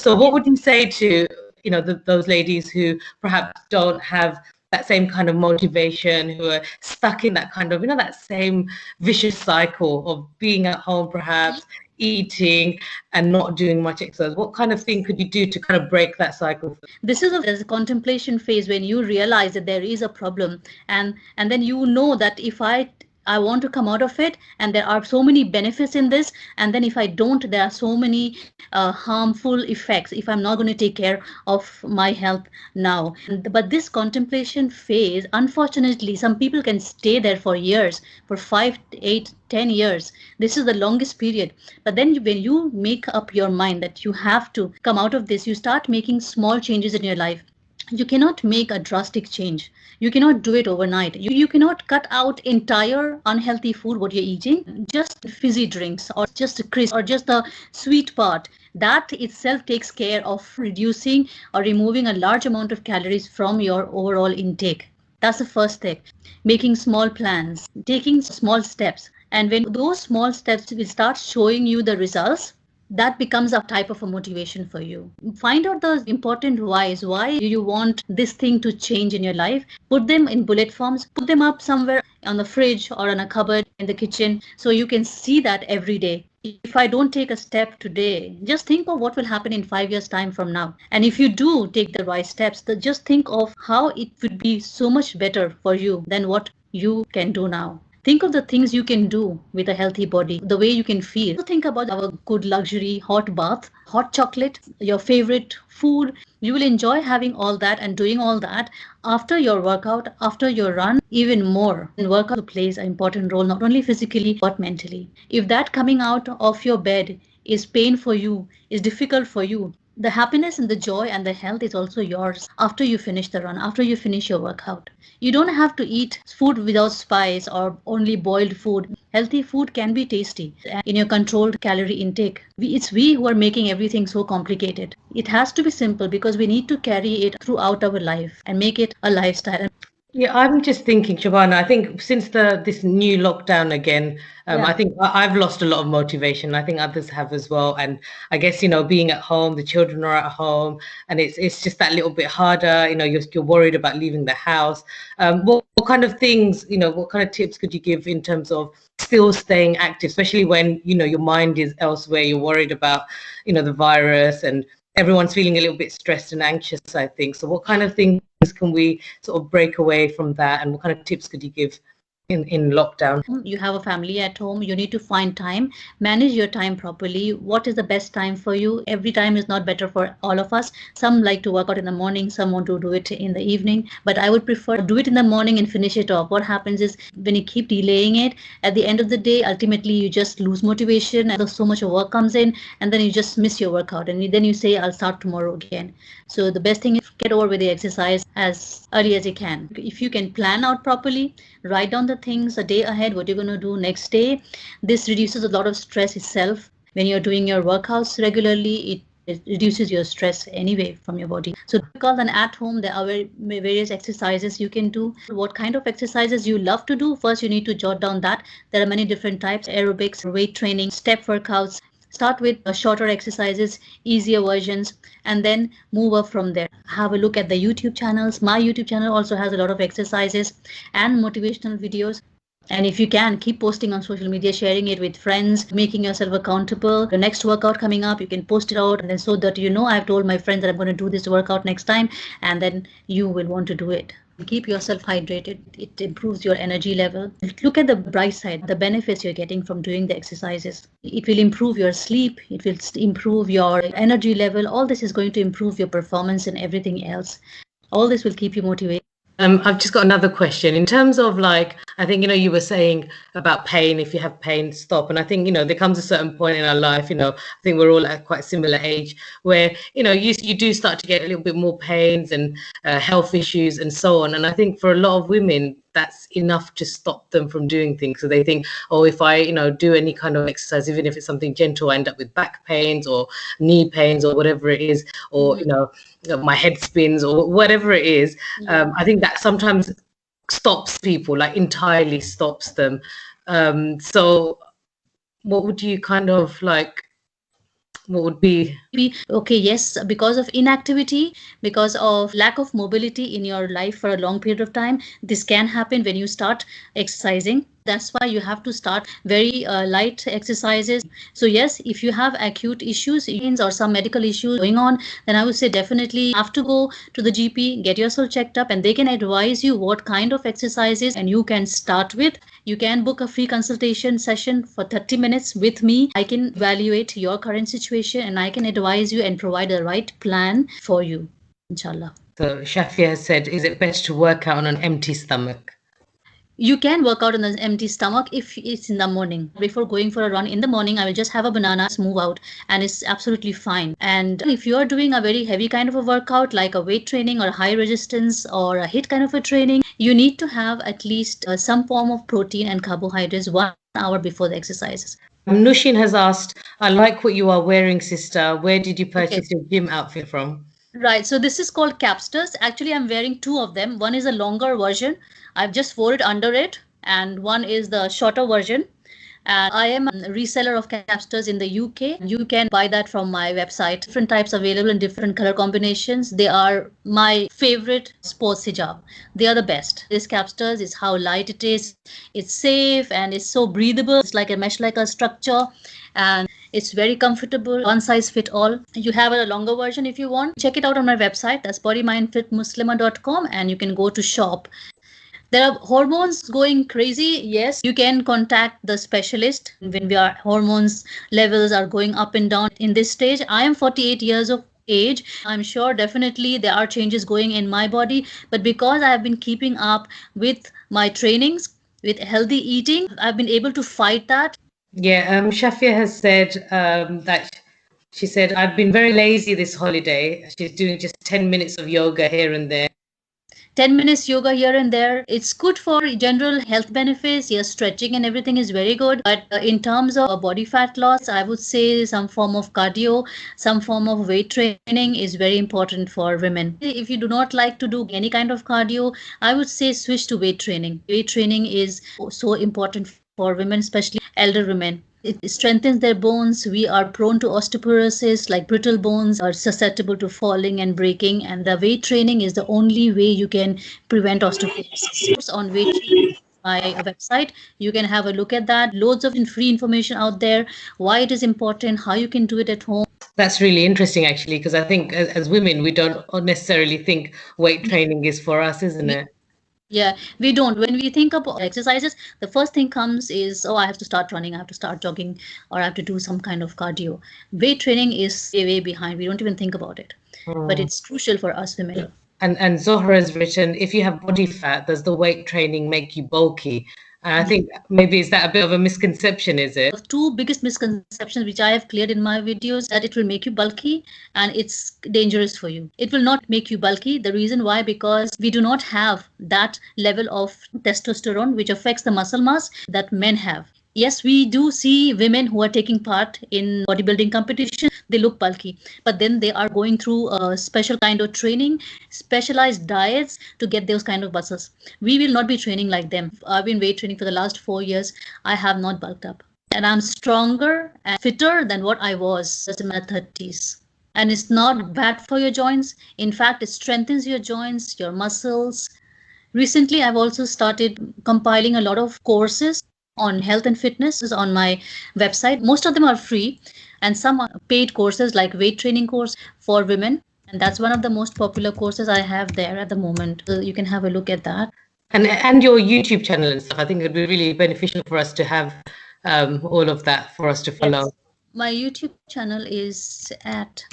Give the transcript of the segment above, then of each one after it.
So what would you say to, those ladies who perhaps don't have that same kind of motivation, who are stuck in that kind of, that same vicious cycle of being at home, perhaps eating and not doing much exercise? What kind of thing could you do to kind of break that cycle? This is there's a contemplation phase when you realize that there is a problem, and then you know that if I want to come out of it, and there are so many benefits in this, and then if I don't, there are so many harmful effects if I'm not going to take care of my health now. But this contemplation phase, unfortunately, some people can stay there for years, for 5, 8, 10 years. This is the longest period. But then when you make up your mind that you have to come out of this, you start making small changes in your life. You cannot make a drastic change. You cannot do it overnight. You cannot cut out entire unhealthy food what you're eating, just fizzy drinks or just a crisp or just the sweet part. That itself takes care of reducing or removing a large amount of calories from your overall intake. That's the first thing. Making small plans, taking small steps. And when those small steps will start showing you the results, that becomes a type of a motivation for you. Find out the important whys. Why do you want this thing to change in your life? Put them in bullet forms, put them up somewhere on the fridge or on a cupboard in the kitchen so you can see that every day. If I don't take a step today, just think of what will happen in 5 years' time from now. And if you do take the right steps, just think of how it would be so much better for you than what you can do now. Think of the things you can do with a healthy body, the way you can feel. Think about our good luxury hot bath, hot chocolate, your favorite food. You will enjoy having all that and doing all that after your workout, after your run, even more. And workout plays an important role, not only physically, but mentally. If that coming out of your bed is pain for you, is difficult for you, the happiness and the joy and the health is also yours after you finish the run, after you finish your workout. You don't have to eat food without spice or only boiled food. Healthy food can be tasty in your controlled calorie intake. It's we who are making everything so complicated. It has to be simple because we need to carry it throughout our life and make it a lifestyle. Yeah, I'm just thinking, Shabana, I think since this new lockdown again, I think I've lost a lot of motivation. I think others have as well. And I guess, being at home, the children are at home, and it's just that little bit harder. You're worried about leaving the house. What kind of things, what kind of tips could you give in terms of still staying active, especially when, your mind is elsewhere, you're worried about, the virus, and everyone's feeling a little bit stressed and anxious, I think. So what kind of things can we sort of break away from that, and what kind of tips could you give in lockdown? You have a family at home, you need to find time, manage your time properly. What is the best time for you? Every time is not better for all of us. Some like to work out in the morning, some want to do it in the evening, but I would prefer do it in the morning and finish it off. What happens is when you keep delaying it, at the end of the day, ultimately you just lose motivation and so much work comes in, and then you just miss your workout, and then you say I'll start tomorrow again. So the best thing is get over with the exercise as early as you can. If you can plan out properly, write down the things a day ahead, what you're going to do next day. This reduces a lot of stress itself. When you're doing your workouts regularly, it reduces your stress anyway from your body. So because then at home, there are various exercises you can do. What kind of exercises you love to do? First, you need to jot down that. There are many different types: aerobics, weight training, step workouts. Start with shorter exercises, easier versions, and then move up from there. Have a look at the YouTube channels. My YouTube channel also has a lot of exercises and motivational videos. And if you can, keep posting on social media, sharing it with friends, making yourself accountable. The next workout coming up, you can post it out, and then so that I've told my friends that I'm going to do this workout next time, and then you will want to do it. Keep yourself hydrated. It improves your energy level. Look at the bright side, the benefits you're getting from doing the exercises. It will improve your sleep. It will improve your energy level. All this is going to improve your performance and everything else. All this will keep you motivated. I've just got another question in terms of I think, you were saying about pain. If you have pain, stop. And I think, there comes a certain point in our life, I think we're all at quite a similar age where, you do start to get a little bit more pains and health issues and so on. And I think for a lot of women, that's enough to stop them from doing things. So they think, oh, if I, do any kind of exercise, even if it's something gentle, I end up with back pains or knee pains or whatever it is, or, my head spins or whatever it is. I think that sometimes stops people, entirely stops them. So what would you kind of What would be? Okay, yes, because of inactivity, because of lack of mobility in your life for a long period of time, this can happen when you start exercising. That's why you have to start very light exercises. So yes, if you have acute issues or some medical issues going on, then I would say definitely have to go to the GP, get yourself checked up, and they can advise you what kind of exercises and you can start with. You can book a free consultation session for 30 minutes with me. I can evaluate your current situation and I can advise you and provide the right plan for you, inshallah. So Shafia has said, is it best to work out on an empty stomach? You can work out on an empty stomach if it's in the morning. Before going for a run in the morning, I will just have a banana, move out, and it's absolutely fine. And if you are doing a very heavy kind of a workout, like a weight training or high resistance or a HIIT kind of a training, you need to have at least some form of protein and carbohydrates 1 hour before the exercises. Nushin has asked, I like what you are wearing, sister. Where did you Okay. purchase your gym outfit from? Right, so this is called capsters. Actually, I'm wearing two of them. One is a longer version. I've just wore it under it, and one is the shorter version. And I am a reseller of capsters in the UK. You can buy that from my website. Different types available in different color combinations. They are my favorite sports hijab. They are the best. This capsters is how light it is. It's safe and it's so breathable. It's like a mesh like a structure. And it's very comfortable, one size fit all. You have a longer version if you want. Check it out on my website. That's bodymindfitmuslimah.com, and you can go to shop. There are hormones going crazy. Yes, you can contact the specialist when our hormones levels are going up and down. In this stage, I am 48 years of age. I'm sure definitely there are changes going in my body, but because I have been keeping up with my trainings, with healthy eating, I've been able to fight that. Yeah, Shafia has said that she said, I've been very lazy this holiday. She's doing just 10 minutes of yoga here and there. 10 minutes yoga here and there. It's good for general health benefits. Yes, stretching and everything is very good. But in terms of body fat loss, I would say some form of cardio, some form of weight training is very important for women. If you do not like to do any kind of cardio, I would say switch to weight training. Weight training is so important for women, especially elder women. It strengthens their bones. We are prone to osteoporosis, like brittle bones are susceptible to falling and breaking. And the weight training is the only way you can prevent osteoporosis. On weight training, my website, you can have a look at that. Loads of free information out there, why it is important, how you can do it at home. That's really interesting, actually, because I think as women, we don't necessarily think weight training is for us, isn't it? Yeah, we don't. When we think about exercises, the first thing comes is, oh, I have to start running, I have to start jogging, or I have to do some kind of cardio. Weight training is way behind. We don't even think about it, but it's crucial for us women. And Zohra has written, if you have body fat, does the weight training make you bulky? And I think maybe is that a bit of a misconception, is it? Two biggest misconceptions which I have cleared in my videos, that it will make you bulky and it's dangerous for you. It will not make you bulky. The reason why, because we do not have that level of testosterone which affects the muscle mass that men have. Yes, we do see women who are taking part in bodybuilding competition. They look bulky, but then they are going through a special kind of training, specialized diets to get those kind of muscles. We will not be training like them. I've been weight training for the last 4 years. I have not bulked up, and I'm stronger and fitter than what I was in my 30s. And it's not bad for your joints. In fact, it strengthens your joints, your muscles. Recently, I've also started compiling a lot of courses on health and fitness on my website. Most of them are free, and some are paid courses like weight training course for women. And that's one of the most popular courses I have there at the moment. So you can have a look at that. And your YouTube channel and stuff. I think it'd be really beneficial for us to have all of that for us to follow. Yes. My YouTube channel is at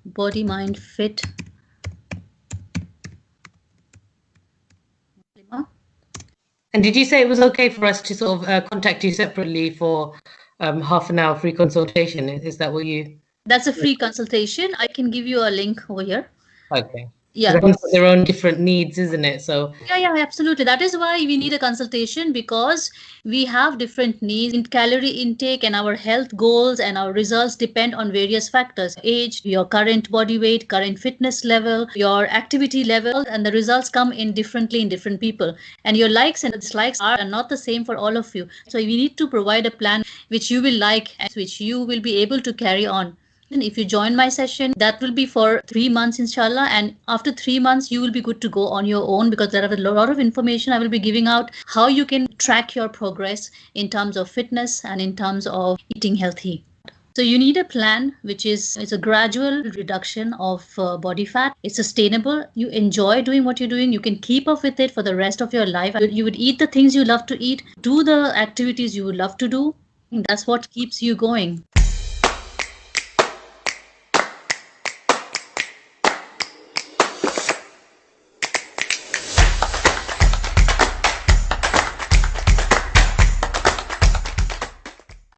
Body Mind Fit. And did you say it was okay for us to sort of contact you separately for half an hour free consultation? Is that what you? That's a free consultation. I can give you a link over here. Okay. Yeah, everyone's got their own different needs, isn't it? So yeah, absolutely. That is why we need a consultation, because we have different needs in calorie intake, and our health goals and our results depend on various factors: age, your current body weight, current fitness level, your activity level, and the results come in differently in different people. And your likes and dislikes are not the same for all of you. So we need to provide a plan which you will like and which you will be able to carry on. And if you join my session, that will be for 3 months, inshallah. And after 3 months, you will be good to go on your own, because there are a lot of information I will be giving out how you can track your progress in terms of fitness and in terms of eating healthy. So you need a plan which is it's a gradual reduction of body fat. It's sustainable. You enjoy doing what you're doing. You can keep up with it for the rest of your life. You would eat the things you love to eat, do the activities you would love to do. That's what keeps you going.